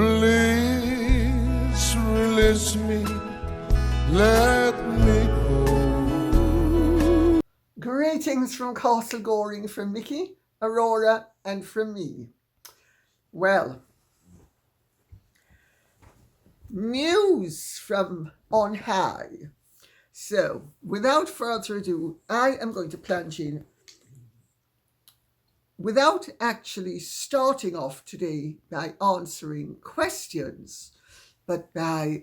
Please release me, let me go. Greetings from Castle Goring from Mickey, Aurora, and from me. Well, news from on high. So, without further ado, I am going to plunge in without actually starting off today by answering questions, but by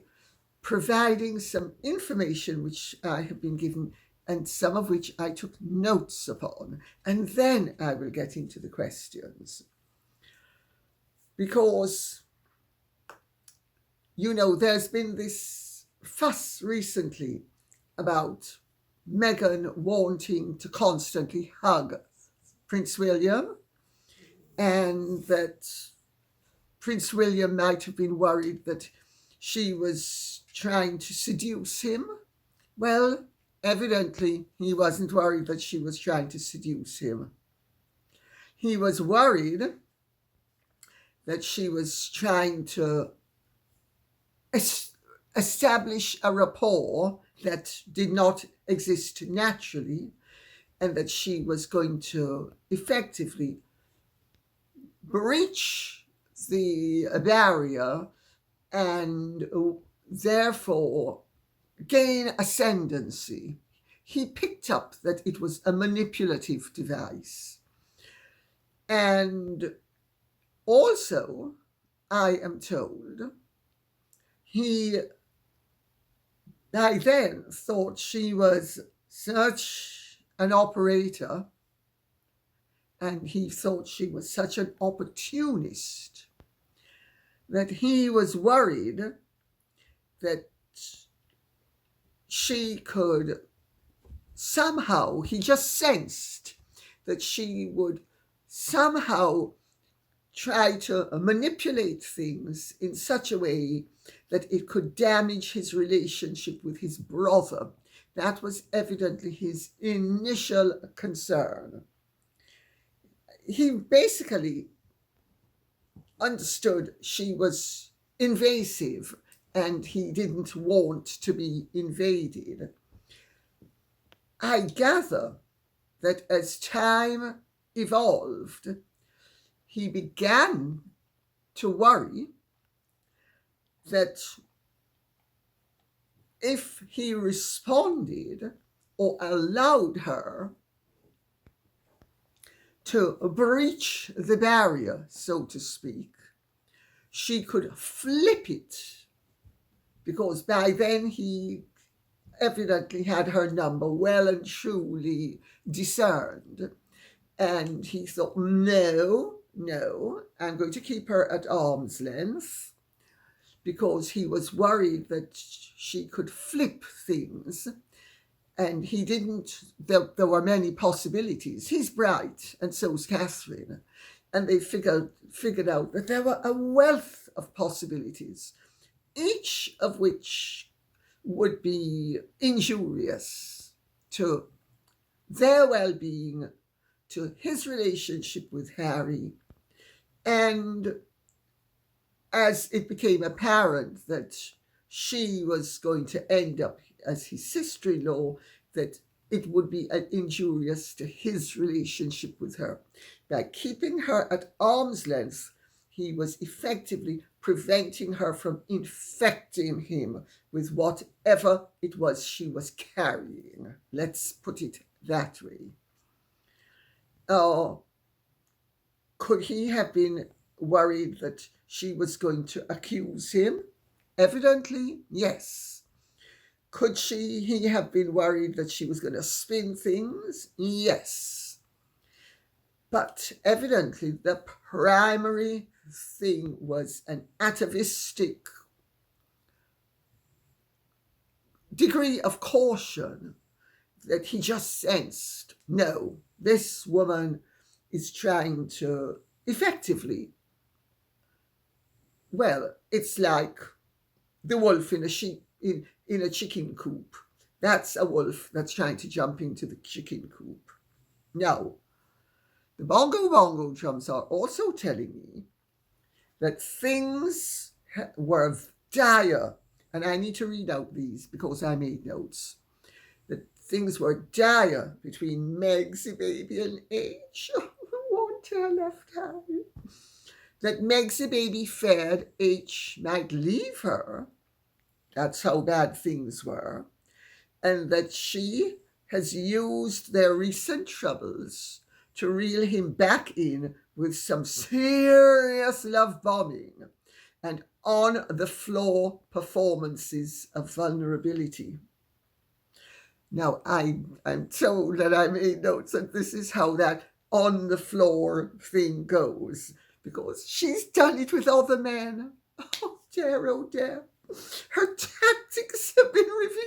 providing some information which I have been given and some of which I took notes upon, and then I will get into the questions. Because, there's been this fuss recently about Meghan wanting to constantly hug Prince William, and that Prince William might have been worried that she was trying to seduce him. Well, evidently, he wasn't worried that she was trying to seduce him. He was worried that she was trying to establish a rapport that did not exist naturally, and that she was going to effectively breach the barrier and therefore gain ascendancy. He picked up that it was a manipulative device. And also, I am told, he by then thought she was such an operator, and he thought she was such an opportunist, that he was worried that she could somehow, he just sensed that she would somehow try to manipulate things in such a way that it could damage his relationship with his brother. That was evidently his initial concern. He basically understood she was invasive and he didn't want to be invaded. I gather that as time evolved, he began to worry that if he responded or allowed her to breach the barrier, so to speak, she could flip it, because by then he evidently had her number well and truly discerned. And he thought, no, I'm going to keep her at arm's length, because he was worried that she could flip things. And he didn't, there were many possibilities. He's bright, and so is Catherine. And they figured out that there were a wealth of possibilities, each of which would be injurious to their well-being, to his relationship with Harry. And as it became apparent that she was going to end up as his sister-in-law, that it would be injurious to his relationship with her. By keeping her at arm's length, he was effectively preventing her from infecting him with whatever it was she was carrying. Let's put it that way. Could he have been worried that she was going to accuse him? Evidently, yes. Could he have been worried that she was going to spin things? Yes. But evidently, the primary thing was an atavistic degree of caution that he just sensed. No, this woman is trying to effectively, well, it's like the wolf in a chicken coop. That's a wolf that's trying to jump into the chicken coop. Now, the bongo drums are also telling me that things were dire, and I need to read out these because I made notes, that things were dire between Megsy Baby and H. One tail left eye. That Megsy Baby feared H might leave her. That's how bad things were. And that she has used their recent troubles to reel him back in with some serious love bombing and on the floor performances of vulnerability. Now, I'm told that I made notes that this is how that on the floor thing goes, because she's done it with other men. Oh dear, oh dear. Her tactics have been revealed.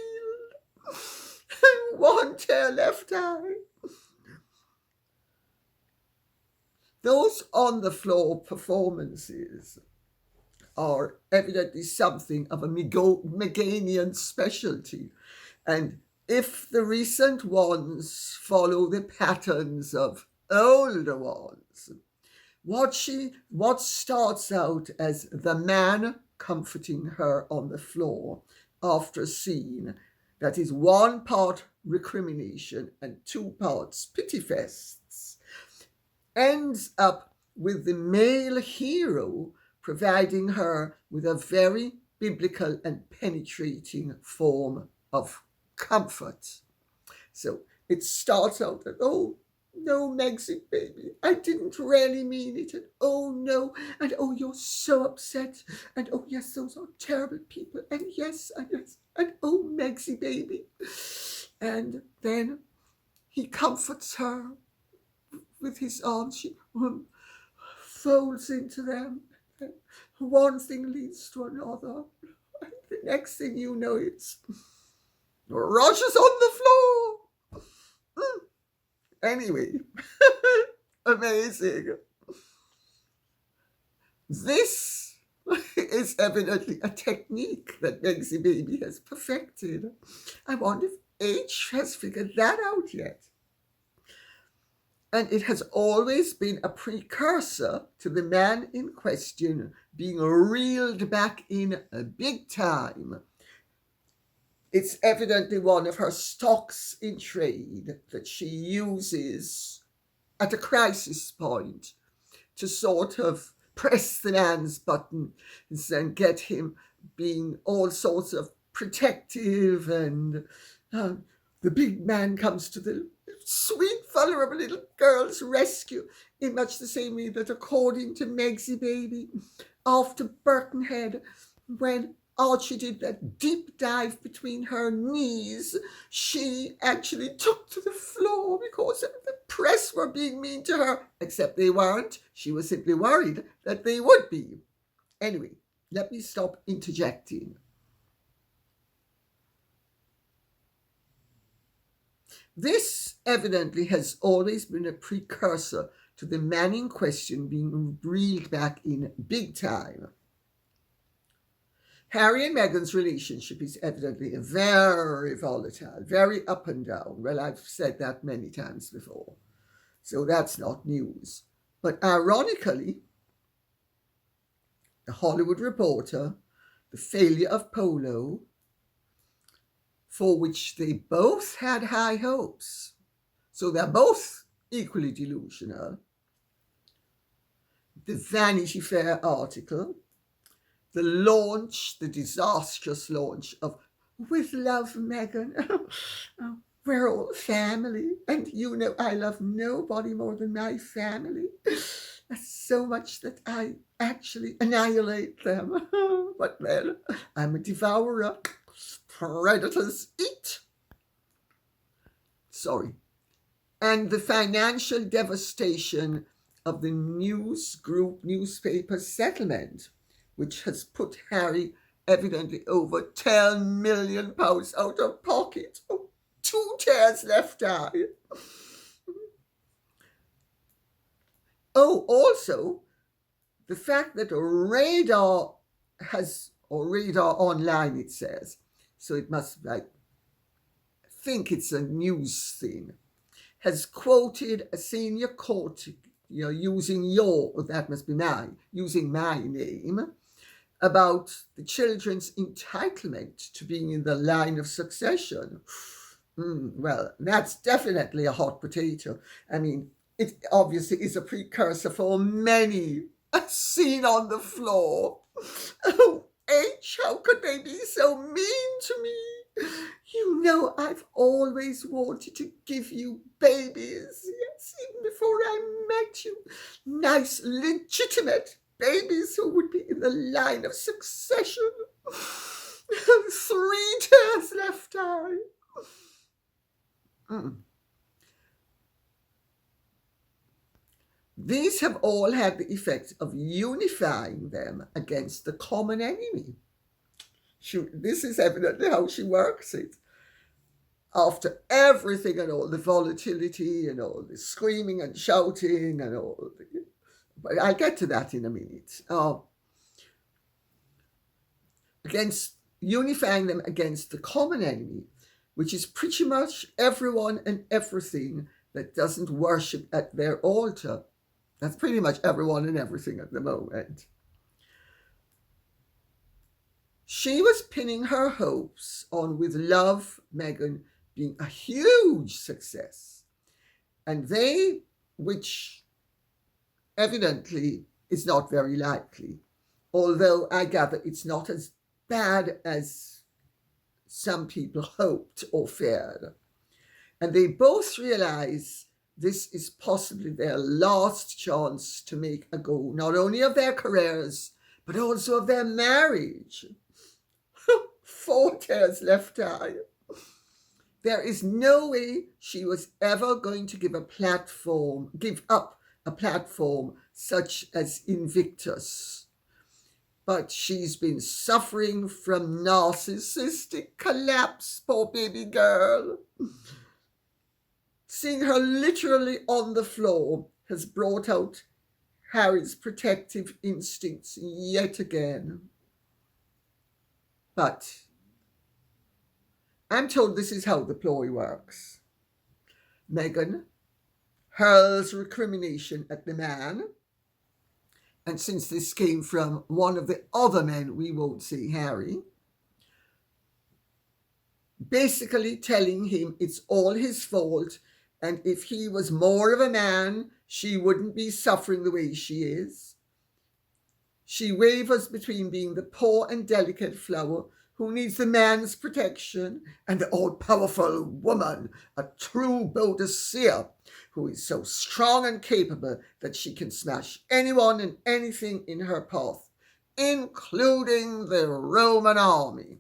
One tear left eye. Those on the floor performances are evidently something of a Meganian specialty. And if the recent ones follow the patterns of older ones, what starts out as the man comforting her on the floor after a scene that is one part recrimination and two parts pity fests ends up with the male hero providing her with a very biblical and penetrating form of comfort. So it starts out that, oh, no, Megsy Baby, I didn't really mean it, and oh no, and oh, you're so upset, and oh yes, those are terrible people, and yes, and oh, Megsy Baby. And then he comforts her with his arms. She folds into them. One thing leads to another. And the next thing you know, it's Roger's on the floor. Anyway, amazing. This is evidently a technique that Megsy Baby has perfected. I wonder if H has figured that out yet. And it has always been a precursor to the man in question being reeled back in big time. It's evidently one of her stocks in trade that she uses at a crisis point to sort of press the man's buttons and get him being all sorts of protective, and the big man comes to the sweet, vulnerable little girl's rescue in much the same way that, according to Megsy Baby, after Birkenhead, when Archie did that deep dive between her knees, she actually took to the floor because the press were being mean to her, except they weren't. She was simply worried that they would be. Anyway, let me stop interjecting. This evidently has always been a precursor to the man in question being reeled back in big time. Harry and Meghan's relationship is evidently very volatile, very up and down. Well, I've said that many times before, so that's not news. But ironically, the Hollywood Reporter, the failure of Polo, for which they both had high hopes, so they're both equally delusional, the Vanity Fair article, the disastrous launch of With Love, Meghan. We're all family, and you know I love nobody more than my family. So much that I actually annihilate them. But then I'm a devourer. Predators eat. Sorry. And the financial devastation of the News Group newspaper settlement, which has put Harry evidently over £10 million out of pocket. Oh, 2 tears left eye. Oh, also, the fact that Radar Radar Online, it says, so it must, think it's a news thing, has quoted a senior court using that must be using my name, about the children's entitlement to being in the line of succession. Well, that's definitely a hot potato. I mean, it obviously is a precursor for many a scene on the floor. Oh, H, how could they be so mean to me? You know, I've always wanted to give you babies. Yes, even before I met you. Nice, legitimate babies who would be in the line of succession. 3 tears left I. These have all had the effect of unifying them against the common enemy. This is evidently how she works it. After everything and all the volatility and all the screaming and shouting and all, but I'll get to that in a minute. Against unifying them against the common enemy, which is pretty much everyone and everything that doesn't worship at their altar. That's pretty much everyone and everything at the moment. She was pinning her hopes on with Love, Meghan being a huge success. And which evidently is not very likely, although I gather it's not as bad as some people hoped or feared. And they both realize this is possibly their last chance to make a go, not only of their careers, but also of their marriage. 4 tears left I. There is no way she was ever going to give up a platform such as Invictus. But she's been suffering from narcissistic collapse, poor baby girl. Seeing her literally on the floor has brought out Harry's protective instincts yet again. But I'm told this is how the ploy works. Meghan hurls recrimination at the man, and since this came from one of the other men, we won't say Harry, basically telling him it's all his fault, and if he was more of a man, she wouldn't be suffering the way she is. She wavers between being the poor and delicate flower who needs the man's protection and the all-powerful woman, a true Boadicea, who is so strong and capable that she can smash anyone and anything in her path, including the Roman army.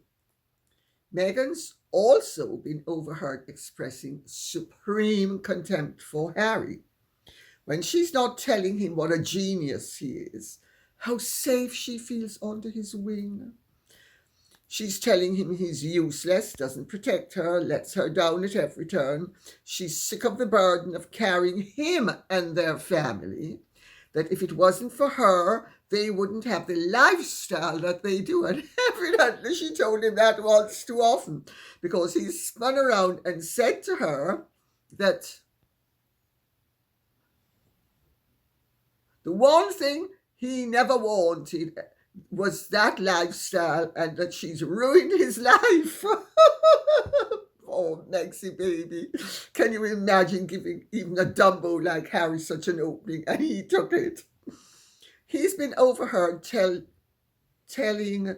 Meghan's also been overheard expressing supreme contempt for Harry. When she's not telling him what a genius he is, how safe she feels under his wing. She's telling him he's useless, doesn't protect her, lets her down at every turn. She's sick of the burden of carrying him and their family, that if it wasn't for her, they wouldn't have the lifestyle that they do. And evidently she told him that once too often, because he spun around and said to her that the one thing he never wanted was that lifestyle, and that she's ruined his life. Oh, Mexi baby. Can you imagine giving even a Dumbo like Harry such an opening, and he took it? He's been overheard telling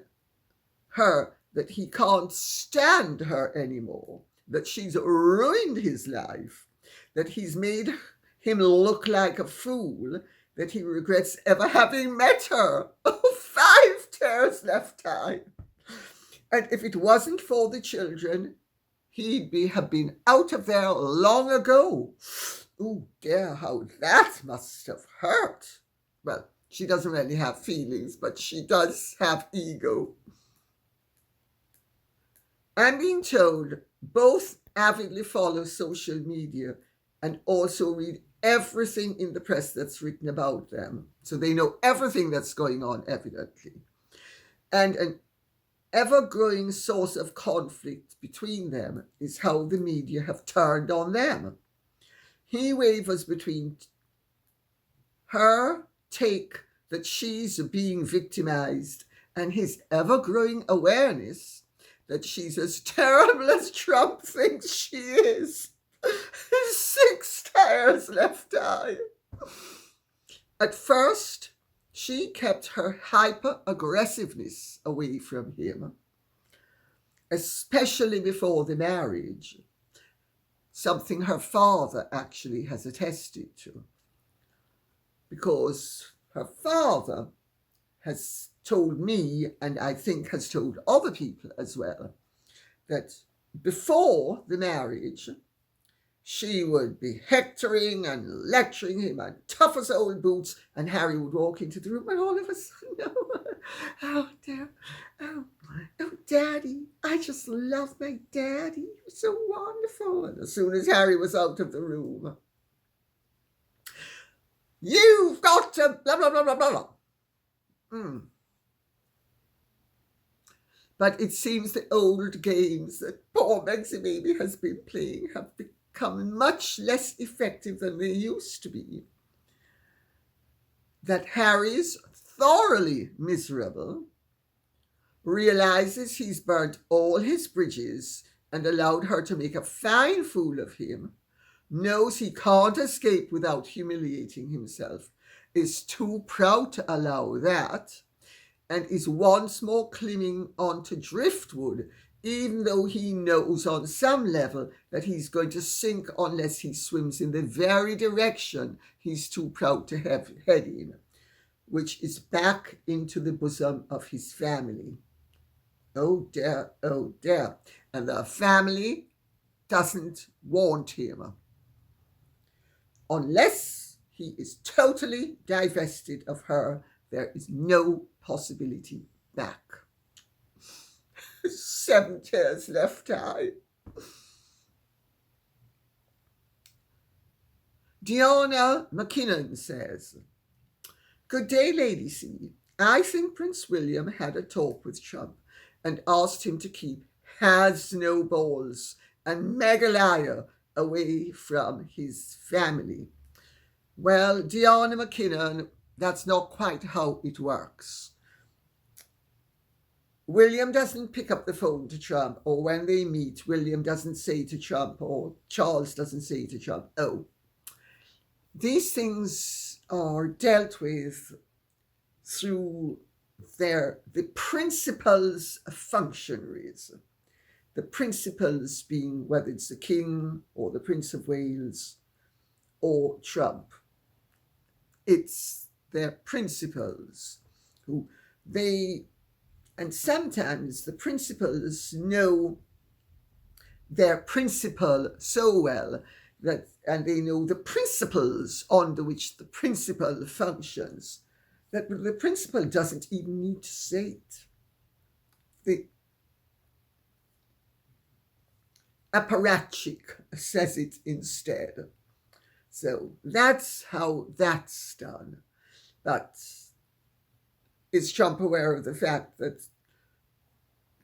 her that he can't stand her anymore, that she's ruined his life, that he's made him look like a fool, that he regrets ever having met her. Oh, 5 tears left I. And if it wasn't for the children, he'd have been out of there long ago. Oh dear, how that must have hurt. Well, she doesn't really have feelings, but she does have ego. I'm being told both avidly follow social media and also read everything in the press that's written about them. So they know everything that's going on, evidently. And an ever-growing source of conflict between them is how the media have turned on them. He wavers between her take that she's being victimized and his ever-growing awareness that she's as terrible as Trump thinks she is. 6 tires left eye. At first, she kept her hyper-aggressiveness away from him, especially before the marriage, something her father actually has attested to. Because her father has told me, and I think has told other people as well, that before the marriage, she would be hectoring and lecturing him and tough as old boots, and Harry would walk into the room and all of a sudden, oh dear, oh daddy, I just love my daddy, he was so wonderful. And as soon as Harry was out of the room, you've got to blah, blah, blah, blah, blah. But it seems the old games that poor Meg's baby has been playing have become much less effective than they used to be. That Harry's thoroughly miserable, realizes he's burnt all his bridges and allowed her to make a fine fool of him, knows he can't escape without humiliating himself, is too proud to allow that, and is once more clinging on to driftwood, even though he knows on some level that he's going to sink unless he swims in the very direction he's too proud to head in, which is back into the bosom of his family. Oh dear, oh dear. And the family doesn't want him. Unless he is totally divested of her, there is no possibility back. 7 tears left eye. Diana McKinnon says, "Good day, Lady C. I think Prince William had a talk with Trump and asked him to keep has no balls and Meghalaya away from his family." Well, Diana McKinnon, that's not quite how it works. William doesn't pick up the phone to Trump, or when they meet, William doesn't say to Trump, or Charles doesn't say to Trump, oh. These things are dealt with through the principals of functionaries. The principals being whether it's the King or the Prince of Wales or Trump. It's their principals who and sometimes the principals know their principal so well and they know the principles under which the principal functions, that the principal doesn't even need to say it. The apparatchik says it instead. So that's how that's done. But is Trump aware of the fact that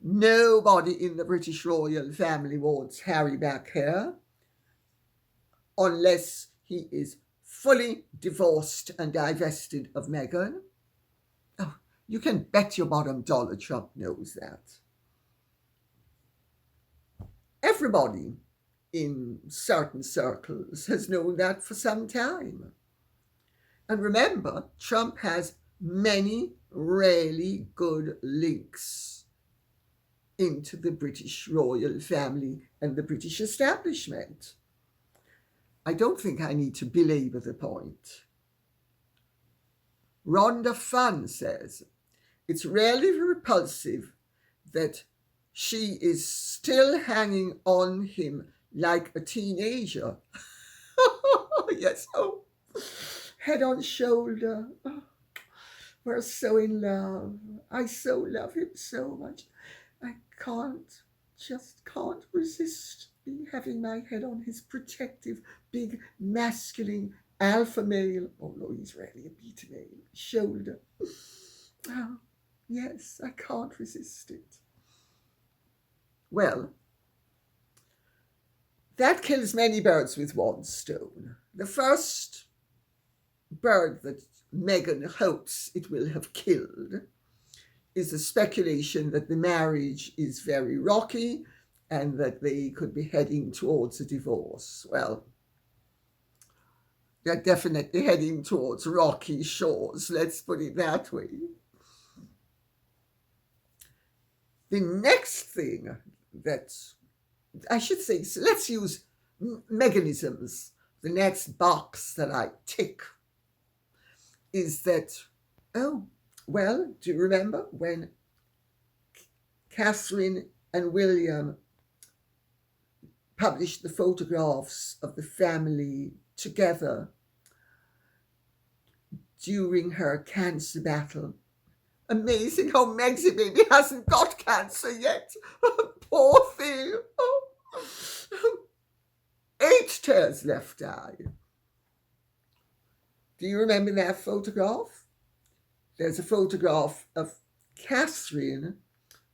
nobody in the British royal family wants Harry back here unless he is fully divorced and divested of Meghan? Oh, you can bet your bottom dollar Trump knows that. Everybody in certain circles has known that for some time. And remember, Trump has many really good links into the British royal family and the British establishment. I don't think I need to belabor the point. Rhonda Fun says, it's really repulsive that she is still hanging on him like a teenager. Yes, oh, head on shoulder. Oh, we're so in love. I so love him so much. I just can't resist having my head on his protective, big, masculine, alpha male, although he's really a beta male, shoulder. Oh, yes, I can't resist it. Well, that kills many birds with one stone. The first bird that Meghan hopes it will have killed is the speculation that the marriage is very rocky and that they could be heading towards a divorce. Well, they're definitely heading towards rocky shores, let's put it that way. The next thing that I should say, so let's use mechanisms. The next box that I tick is that, oh, well, do you remember when Catherine and William published the photographs of the family together during her cancer battle? Amazing how Megsy baby hasn't got cancer yet. Poor thing. Oh. 8 tears left eye. Do you remember that photograph? There's a photograph of Catherine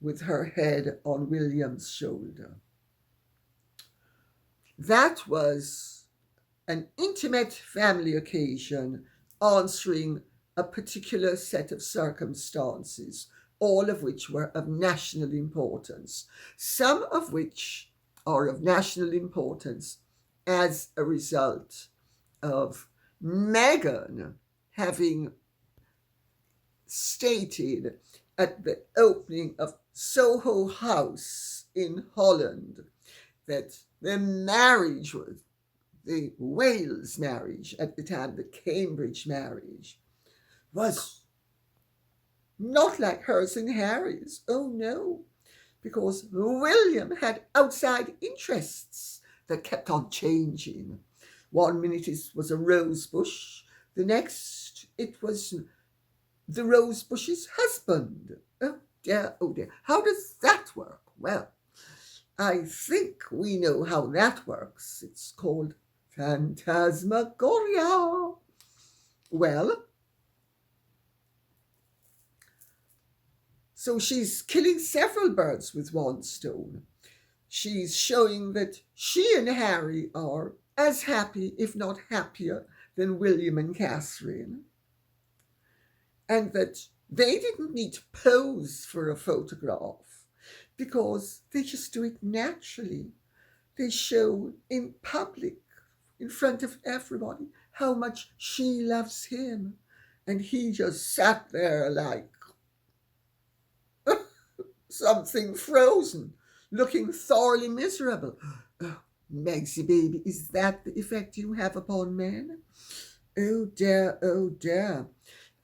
with her head on William's shoulder. That was an intimate family occasion answering a particular set of circumstances, all of which were of national importance, some of which are of national importance as a result of Meghan having stated at the opening of Soho House in Holland that the marriage was the Wales marriage at the time, the Cambridge marriage, was not like hers and Harry's. Oh no, because William had outside interests that kept on changing. One minute it was a rose bush, the next it was the rose bush's husband. Oh dear, oh dear. How does that work? Well, I think we know how that works. It's called phantasmagoria. Well, so she's killing several birds with one stone. She's showing that she and Harry are as happy, if not happier, than William and Catherine. And that they didn't need to pose for a photograph because they just do it naturally. They show in public, in front of everybody, how much she loves him. And he just sat there like something frozen, looking thoroughly miserable. Oh, Megsy baby, is that the effect you have upon men? Oh dear, oh dear.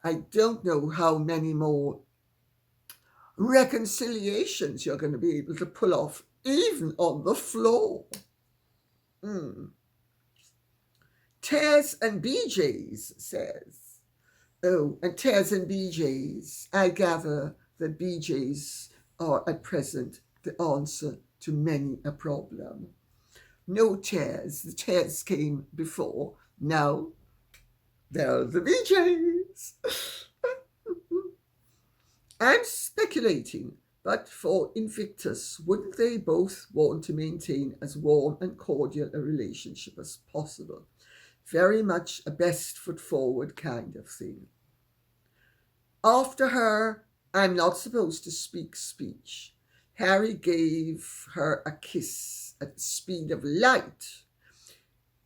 I don't know how many more reconciliations you're going to be able to pull off, even on the floor. Tears and BJs says. Oh, and Tears and BJs, I gather that BJs are at present the answer to many a problem. No tears. The tears came before. Now they're the BJs. I'm speculating, but for Invictus, wouldn't they both want to maintain as warm and cordial a relationship as possible? Very much a best foot forward kind of thing. After her I'm not supposed to speak speech, Harry gave her a kiss at the speed of light.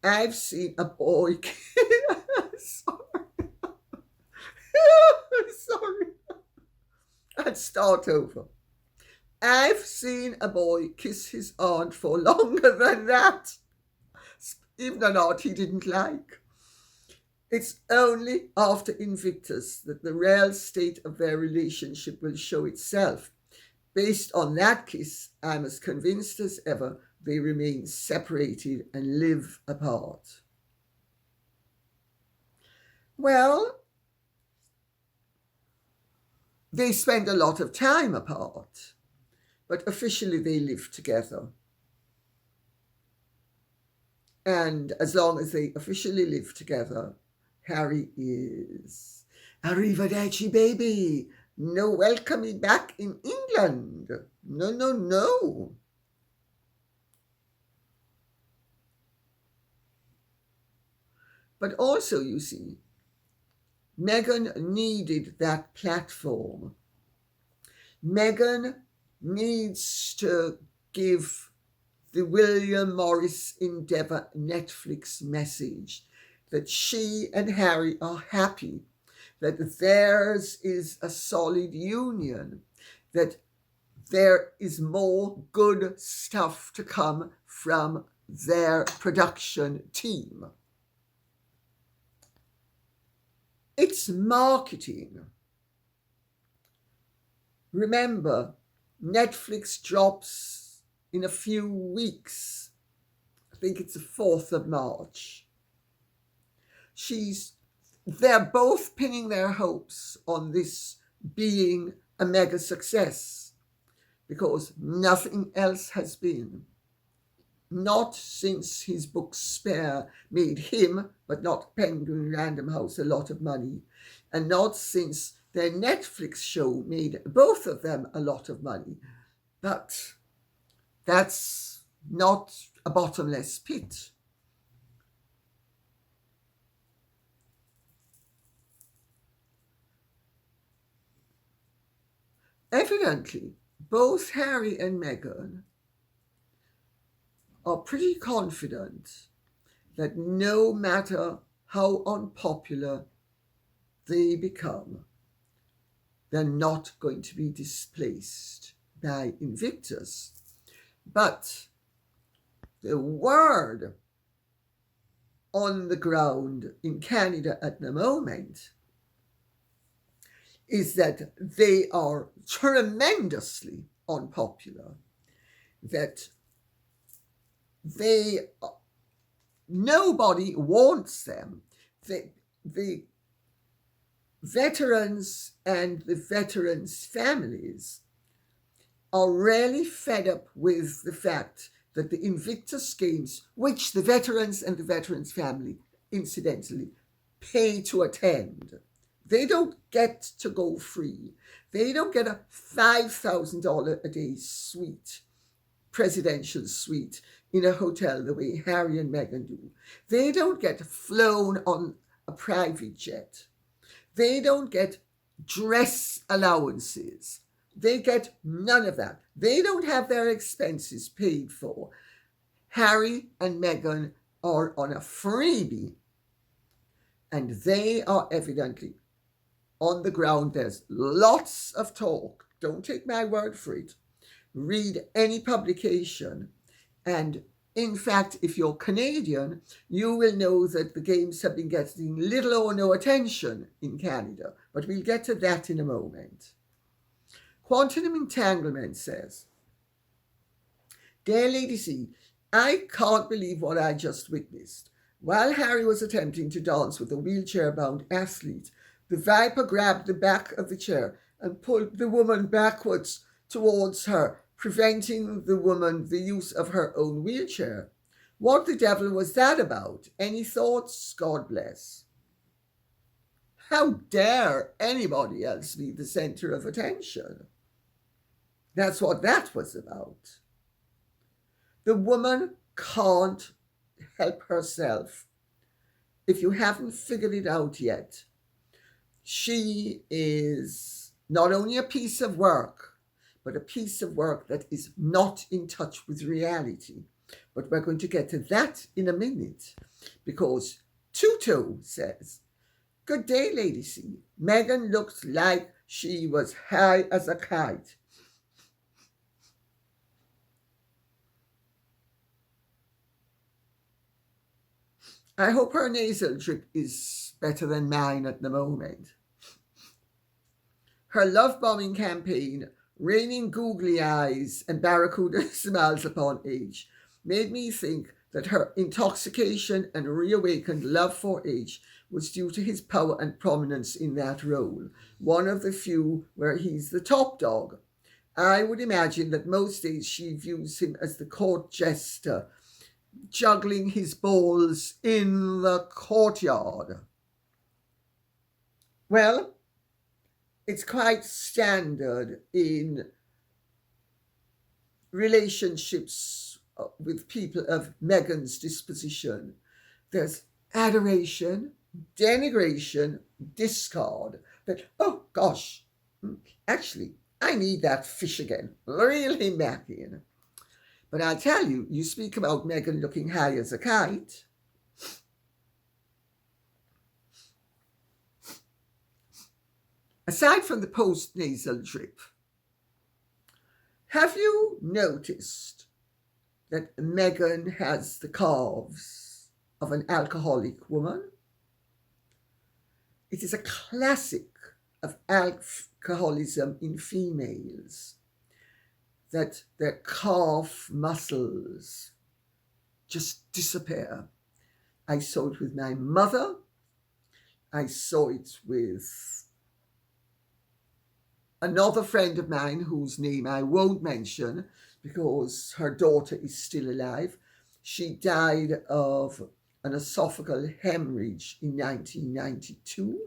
I've seen a boy sorry. I'd start over. I've seen a boy kiss his aunt for longer than that, even an aunt he didn't like. It's only after Invictus that the real state of their relationship will show itself. Based on that kiss, I'm as convinced as ever they remain separated and live apart. Well, they spend a lot of time apart, but officially they live together. And as long as they officially live together, Harry is arrivederci, baby. No welcoming back in England. No, no, no. But also, you see, Meghan needed that platform. Meghan needs to give the William Morris Endeavour Netflix message that she and Harry are happy, that theirs is a solid union, that there is more good stuff to come from their production team. It's marketing. Remember, Netflix drops in a few weeks. I think it's the 4th of March. They're both pinning their hopes on this being a mega success because nothing else has been. Not since his book Spare made him, but not Penguin Random House, a lot of money, and not since their Netflix show made both of them a lot of money. But that's not a bottomless pit. Evidently, both Harry and Meghan are pretty confident that no matter how unpopular they become, they're not going to be displaced by Invictus. But the word on the ground in Canada at the moment is that they are tremendously unpopular, that nobody wants them. The veterans and the veterans' families are really fed up with the fact that the Invictus Games, which the veterans and the veterans' family incidentally pay to attend, they don't get to go free. They don't get a $5,000 a day suite, presidential suite, in a hotel the way Harry and Meghan do. They don't get flown on a private jet. They don't get dress allowances. They get none of that. They don't have their expenses paid for. Harry and Meghan are on a freebie, and they are evidently on the ground. There's lots of talk. Don't take my word for it. Read any publication. And in fact, if you're Canadian, you will know that the games have been getting little or no attention in Canada. But we'll get to that in a moment. Quantum Entanglement says, Dear Lady C, I can't believe what I just witnessed. While Harry was attempting to dance with a wheelchair-bound athlete, the Viper grabbed the back of the chair and pulled the woman backwards towards her, preventing the woman the use of her own wheelchair. What the devil was that about? Any thoughts? God bless. How dare anybody else be the center of attention? That's what that was about. The woman can't help herself. If you haven't figured it out yet, she is not only a piece of work, but a piece of work that is not in touch with reality. But we're going to get to that in a minute, because Tuto says, Good day, Lady C. Meghan looks like she was high as a kite. I hope her nasal drip is better than mine at the moment. Her love-bombing campaign, raining googly eyes and barracuda smiles upon age, made me think that her intoxication and reawakened love for age was due to his power and prominence in that role, one of the few where he's the top dog. I would imagine that most days she views him as the court jester, juggling his balls in the courtyard. Well, it's quite standard in relationships with people of Meghan's disposition. There's adoration, denigration, discard. That, oh gosh, actually, I need that fish again. Really macking. But I tell you, you speak about Meghan looking high as a kite. Aside from the post-nasal drip, have you noticed that Meghan has the calves of an alcoholic woman? It is a classic of alcoholism in females that their calf muscles just disappear. I saw it with my mother. I saw it with another friend of mine whose name I won't mention because her daughter is still alive. She died of an esophageal hemorrhage in 1992,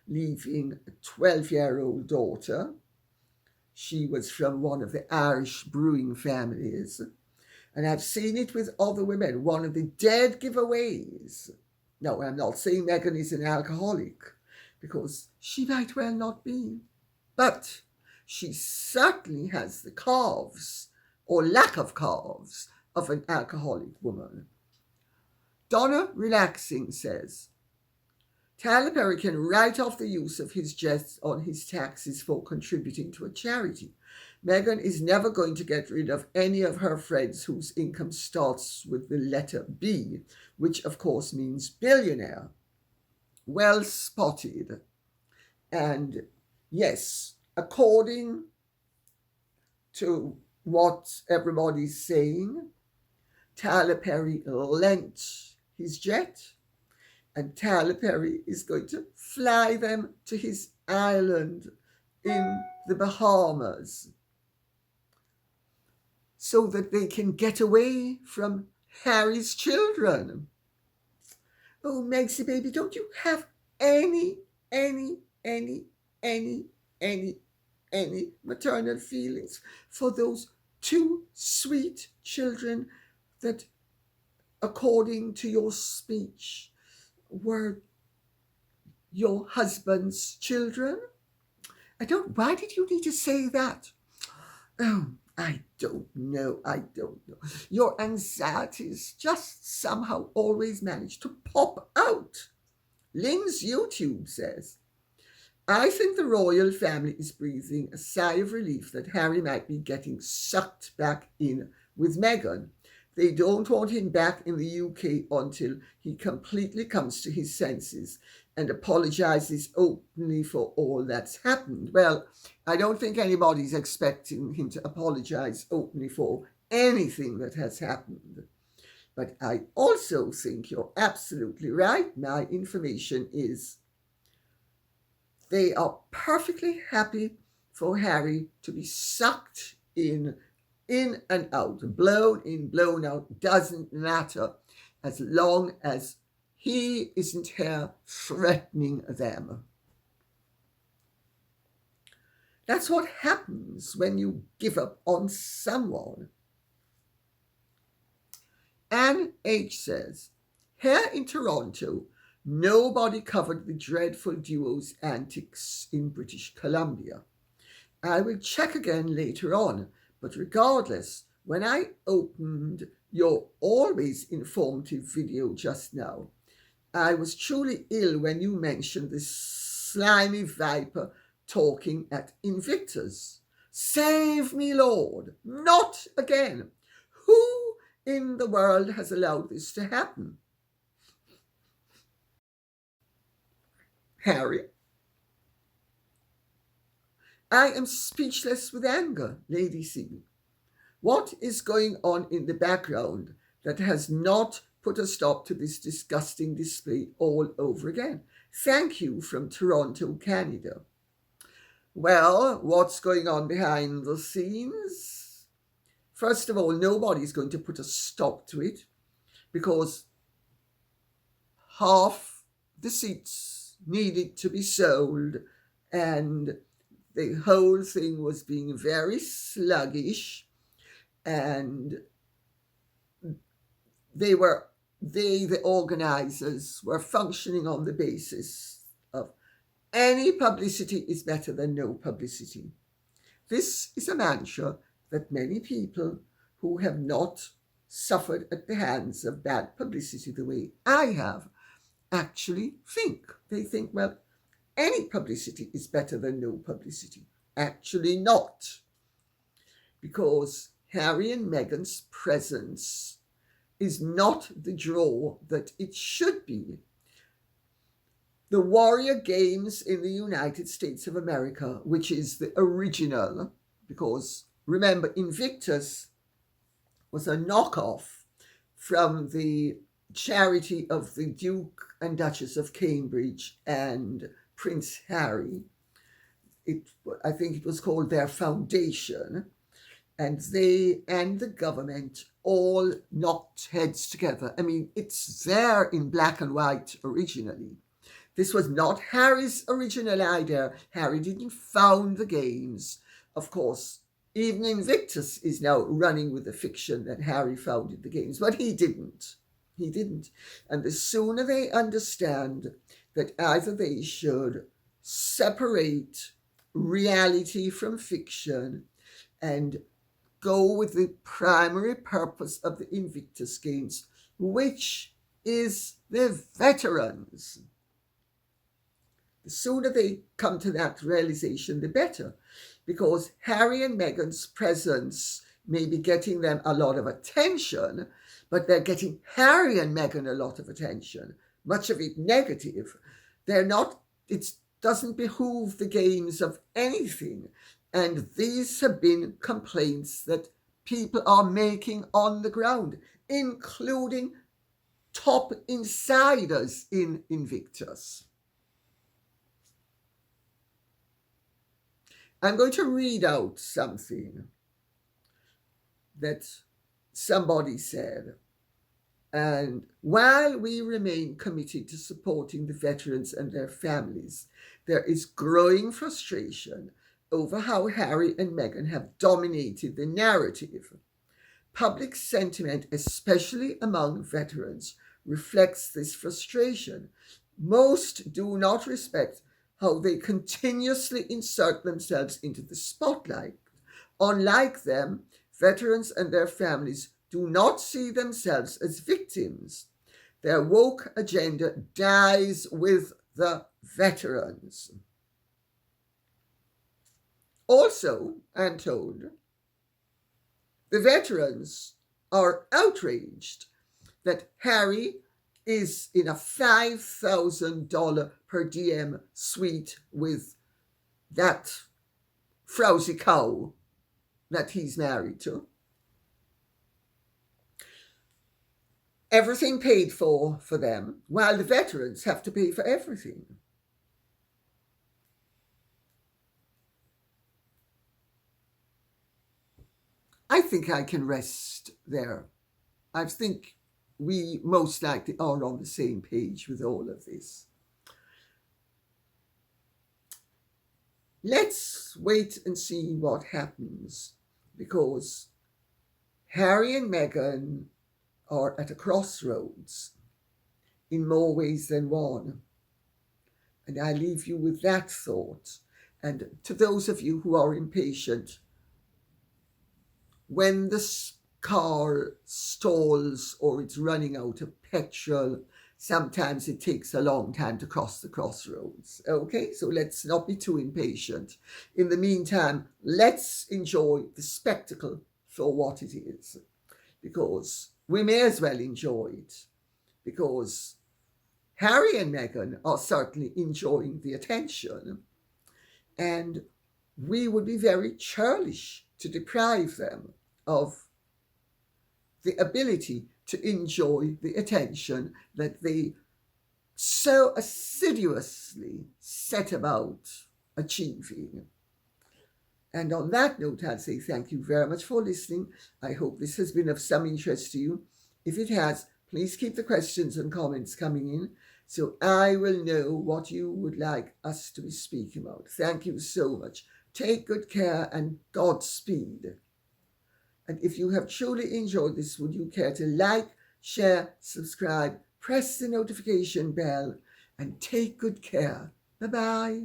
leaving a 12-year-old daughter. She was from one of the Irish brewing families. And I've seen it with other women. One of the dead giveaways. No, I'm not saying Meghan is an alcoholic, because she might well not be. But she certainly has the calves, or lack of calves, of an alcoholic woman. Donna Relaxing says, Tyler Perry can write off the use of his jets on his taxes for contributing to a charity. Meghan is never going to get rid of any of her friends whose income starts with the letter B, which of course means billionaire. Well spotted. And yes, according to what everybody's saying, Tyler Perry lent his jet, and Tyler Perry is going to fly them to his island in the Bahamas so that they can get away from Harry's children. Oh, Megsy baby, don't you have any maternal feelings for those two sweet children that, according to your speech, were your husband's children? Why did you need to say that? Oh, I don't know. Your anxieties just somehow always manage to pop out. Lynn's YouTube says, I think the royal family is breathing a sigh of relief that Harry might be getting sucked back in with Meghan. They don't want him back in the UK until he completely comes to his senses and apologises openly for all that's happened. Well, I don't think anybody's expecting him to apologise openly for anything that has happened. But I also think you're absolutely right. My information is they are perfectly happy for Harry to be sucked in and out, blown in, blown out, doesn't matter, as long as he isn't here threatening them. That's what happens when you give up on someone. Anne H. says, here in Toronto, nobody covered the dreadful duo's antics in British Columbia. I will check again later on, but regardless, when I opened your always informative video just now, I was truly ill when you mentioned this slimy viper talking at Invictus. Save me, Lord, not again. Who in the world has allowed this to happen? Harry? I am speechless with anger, Lady C. What is going on in the background that has not put a stop to this disgusting display all over again? Thank you from Toronto, Canada. Well, what's going on behind the scenes? First of all, nobody's going to put a stop to it because half the seats needed to be sold and the whole thing was being very sluggish, and they were they, the organizers, were functioning on the basis of any publicity is better than no publicity. This is a mantra that many people who have not suffered at the hands of bad publicity the way I have actually think. They think, well, any publicity is better than no publicity. Actually not. Because Harry and Meghan's presence is not the draw that it should be. The Warrior Games in the United States of America, which is the original, because remember, Invictus was a knockoff from the charity of the Duke and Duchess of Cambridge and Prince Harry. I think it was called their foundation, and they and the government all knocked heads together. I mean, it's there in black and white originally. This was not Harry's original idea. Harry didn't found the games. Of course, even Invictus is now running with the fiction that Harry founded the games, but he didn't. He didn't. And the sooner they understand that either they should separate reality from fiction and go with the primary purpose of the Invictus Games, which is the veterans. The sooner they come to that realization, the better. Because Harry and Meghan's presence may be getting them a lot of attention, but they're getting Harry and Meghan a lot of attention, much of it negative. It doesn't behoove the games of anything. And these have been complaints that people are making on the ground, including top insiders in Invictus. I'm going to read out something that somebody said. And while we remain committed to supporting the veterans and their families, there is growing frustration over how Harry and Meghan have dominated the narrative. Public sentiment, especially among veterans, reflects this frustration. Most do not respect how they continuously insert themselves into the spotlight. Unlike them, veterans and their families do not see themselves as victims. Their woke agenda dies with the veterans. Also, I'm told, the veterans are outraged that Harry is in a $5,000 per diem suite with that frowsy cow that he's married to. Everything paid for them, while the veterans have to pay for everything. I think I can rest there. I think we most likely are on the same page with all of this. Let's wait and see what happens, because Harry and Meghan are at a crossroads in more ways than one. And I leave you with that thought. And to those of you who are impatient, when the car stalls or it's running out of petrol, sometimes it takes a long time to cross the crossroads. Okay, so let's not be too impatient. In the meantime, let's enjoy the spectacle for what it is, because we may as well enjoy it, because Harry and Meghan are certainly enjoying the attention, and we would be very churlish to deprive them of the ability to enjoy the attention that they so assiduously set about achieving. And on that note, I'll say thank you very much for listening. I hope this has been of some interest to you. If it has, please keep the questions and comments coming in so I will know what you would like us to be speaking about. Thank you so much. Take good care and Godspeed. And if you have truly enjoyed this, would you care to like, share, subscribe, press the notification bell, and take good care. Bye-bye.